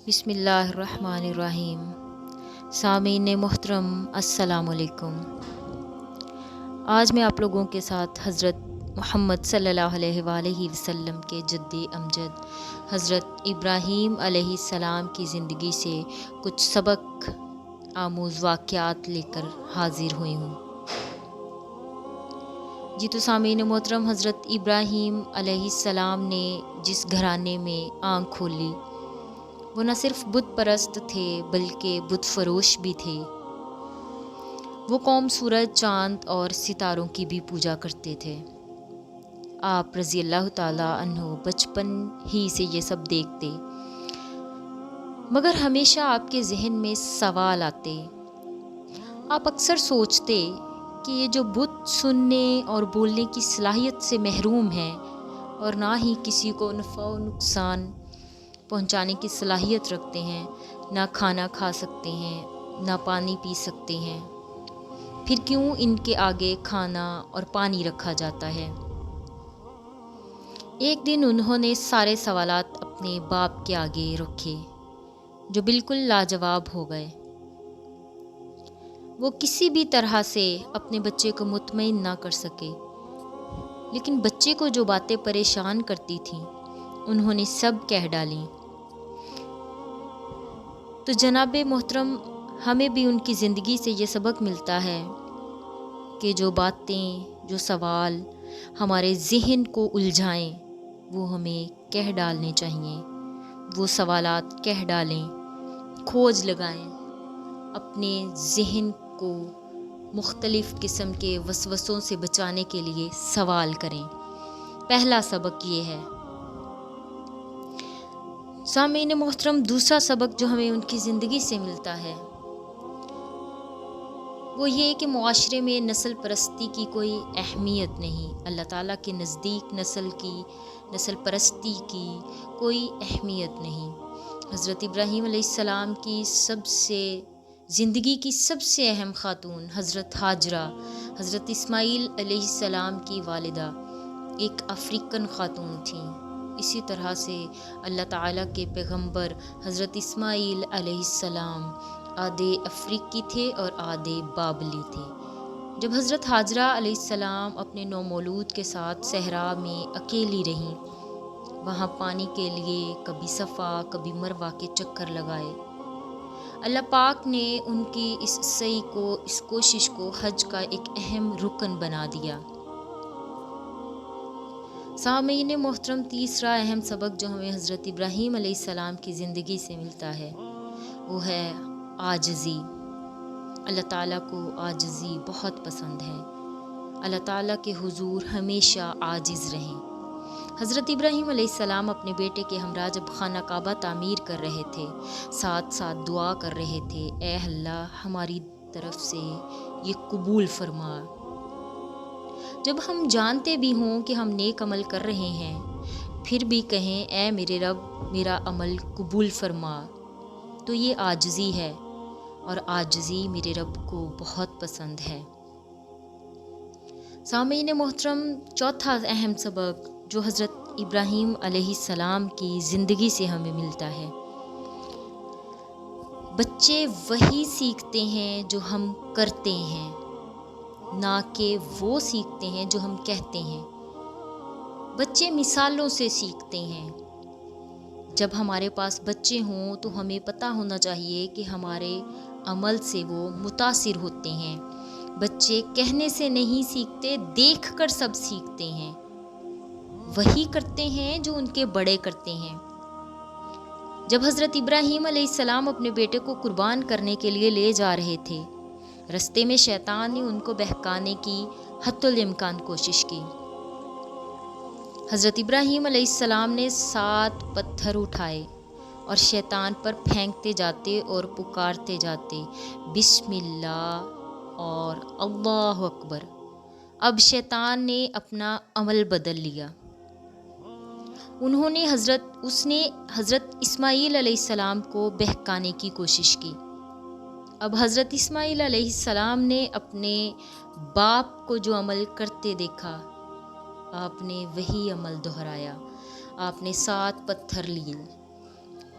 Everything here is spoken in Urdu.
بسم اللہ الرحمن الرحیم۔ سامعین محترم السلام علیکم۔ آج میں آپ لوگوں کے ساتھ حضرت محمد صلی اللہ علیہ وآلہ وسلم کے جد امجد حضرت ابراہیم علیہ السلام کی زندگی سے کچھ سبق آموز واقعات لے کر حاضر ہوئی ہوں۔ جی تو سامعین محترم، حضرت ابراہیم علیہ السلام نے جس گھرانے میں آنکھ کھولی وہ نہ صرف بت پرست تھے بلکہ بت فروش بھی تھے۔ وہ قوم سورج، چاند اور ستاروں کی بھی پوجا کرتے تھے۔ آپ رضی اللہ تعالیٰ عنہ بچپن ہی سے یہ سب دیکھتے، مگر ہمیشہ آپ کے ذہن میں سوال آتے۔ آپ اکثر سوچتے کہ یہ جو بت سننے اور بولنے کی صلاحیت سے محروم ہیں اور نہ ہی کسی کو نفع و نقصان پہنچانے کی صلاحیت رکھتے ہیں، نہ کھانا کھا سکتے ہیں، نہ پانی پی سکتے ہیں، پھر کیوں ان کے آگے کھانا اور پانی رکھا جاتا ہے؟ ایک دن انہوں نے سارے سوالات اپنے باپ کے آگے رکھے، جو بالکل لاجواب ہو گئے۔ وہ کسی بھی طرح سے اپنے بچے کو مطمئن نہ کر سکے، لیکن بچے کو جو باتیں پریشان کرتی تھیں انہوں نے سب کہہ ڈالیں۔ تو جناب محترم، ہمیں بھی ان کی زندگی سے یہ سبق ملتا ہے کہ جو باتیں، جو سوال ہمارے ذہن کو الجھائیں وہ ہمیں کہہ ڈالنے چاہیے۔ وہ سوالات کہہ ڈالیں، کھوج لگائیں، اپنے ذہن کو مختلف قسم کے وسوسوں سے بچانے کے لیے سوال کریں۔ پہلا سبق یہ ہے۔ سامعین محترم، دوسرا سبق جو ہمیں ان کی زندگی سے ملتا ہے وہ یہ کہ معاشرے میں نسل پرستی کی کوئی اہمیت نہیں۔ اللہ تعالیٰ کے نزدیک نسل پرستی کی کوئی اہمیت نہیں۔ حضرت ابراہیم علیہ السلام کی زندگی کی سب سے اہم خاتون حضرت ہاجرہ، حضرت اسماعیل علیہ السلام کی والدہ، ایک افریقن خاتون تھیں۔ اسی طرح سے اللہ تعالیٰ کے پیغمبر حضرت اسماعیل علیہ السلام آدھے افریقی تھے اور آدھے بابلی تھے۔ جب حضرت ہاجرہ علیہ السلام اپنے نومولود کے ساتھ صحرا میں اکیلی رہیں، وہاں پانی کے لیے کبھی صفا کبھی مروہ کے چکر لگائے، اللہ پاک نے ان کی اس کوشش کو حج کا ایک اہم رکن بنا دیا۔ سامعین محترم، تیسرا اہم سبق جو ہمیں حضرت ابراہیم علیہ السلام کی زندگی سے ملتا ہے وہ ہے عاجزی۔ اللہ تعالیٰ کو عاجزی بہت پسند ہے۔ اللہ تعالیٰ کے حضور ہمیشہ عاجز رہیں۔ حضرت ابراہیم علیہ السلام اپنے بیٹے کے ہمراہ جب خانہ کعبہ تعمیر کر رہے تھے، ساتھ ساتھ دعا کر رہے تھے، اے اللہ ہماری طرف سے یہ قبول فرما۔ جب ہم جانتے بھی ہوں کہ ہم نیک عمل کر رہے ہیں، پھر بھی کہیں اے میرے رب میرا عمل قبول فرما، تو یہ عاجزی ہے، اور عاجزی میرے رب کو بہت پسند ہے۔ سامعین محترم، چوتھا اہم سبق جو حضرت ابراہیم علیہ السلام کی زندگی سے ہمیں ملتا ہے، بچے وہی سیکھتے ہیں جو ہم کرتے ہیں، نہ کہ وہ سیکھتے ہیں جو ہم کہتے ہیں۔ بچے مثالوں سے سیکھتے ہیں۔ جب ہمارے پاس بچے ہوں تو ہمیں پتہ ہونا چاہیے کہ ہمارے عمل سے وہ متاثر ہوتے ہیں۔ بچے کہنے سے نہیں سیکھتے، دیکھ کر سب سیکھتے ہیں۔ وہی کرتے ہیں جو ان کے بڑے کرتے ہیں۔ جب حضرت ابراہیم علیہ السلام اپنے بیٹے کو قربان کرنے کے لیے لے جا رہے تھے، رستے میں شیطان نے ان کو بہکانے کی حتی الامکان کوشش کی۔ حضرت ابراہیم علیہ السلام نے 7 پتھر اٹھائے اور شیطان پر پھینکتے جاتے اور پکارتے جاتے، بسم اللہ اور اللہ اکبر۔ اب شیطان نے اپنا عمل بدل لیا۔ اس نے حضرت اسماعیل علیہ السلام کو بہکانے کی کوشش کی۔ اب حضرت اسماعیل علیہ السلام نے اپنے باپ کو جو عمل کرتے دیکھا، آپ نے وہی عمل دہرایا۔ آپ نے 7 پتھر لیے